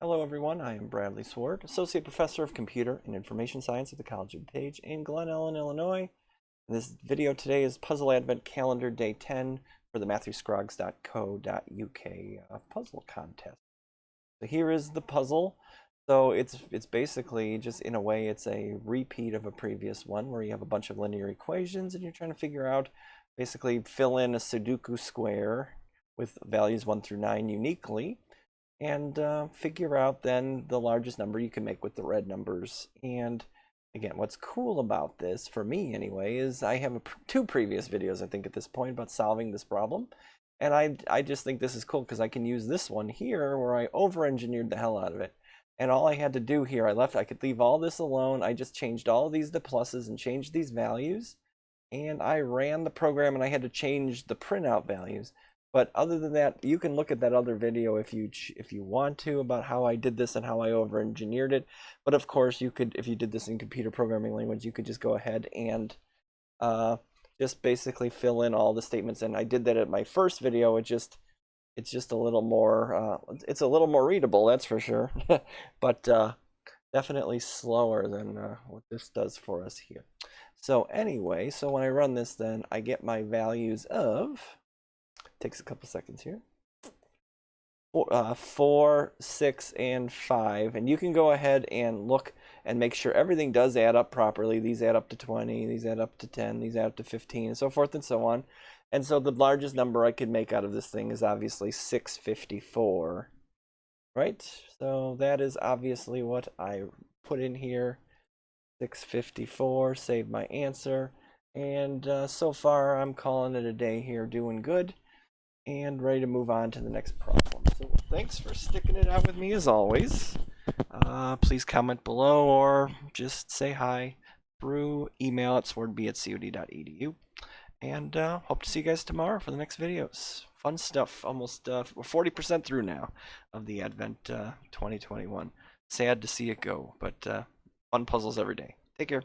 Hello everyone, I am Bradley Sward, Associate Professor of Computer and Information Science at the College of DuPage in Glen Ellen, Illinois. And this video today is Puzzle Advent Calendar Day 10 for the matthewscroggs.co.uk puzzle contest. So here is the puzzle. So it's basically just, in a way, it's a repeat of a previous one where you have a bunch of linear equations and you're trying to figure out, basically fill in a Sudoku square with values 1 through 9 uniquely, and figure out then the largest number you can make with the red numbers. And again, what's cool about this, for me anyway, is I have two previous videos, I think, at this point about solving this problem. And I just think this is cool because I can use this one here where I over-engineered the hell out of it. And all I had to do here, I could leave all this alone. I just changed all of these to pluses and changed these values. And I ran the program and I had to change the printout values. But other than that, you can look at that other video if you want to, about how I did this and how I over-engineered it. But of course, you could, if you did this in computer programming language, you could just go ahead and just basically fill in all the statements. And I did that at my first video. It's just a little more it's a little more readable, that's for sure. But definitely slower than what this does for us here. So anyway, so when I run this, then I get my values of, takes a couple seconds here, 4, 6, and 5. And you can go ahead and look and make sure everything does add up properly. These add up to 20, these add up to 10, these add up to 15, and so forth and so on. And so the largest number I could make out of this thing is obviously 654, right? So that is obviously what I put in here, 654, save my answer. And so far I'm calling it a day here, doing good, and ready to move on to the next problem. So thanks for sticking it out with me as always. Please comment below or just say hi through email at swardb@cod.edu. And hope to see you guys tomorrow for the next videos. Fun stuff. Almost we're 40% through now of the Advent 2021. Sad to see it go, but fun puzzles every day. Take care.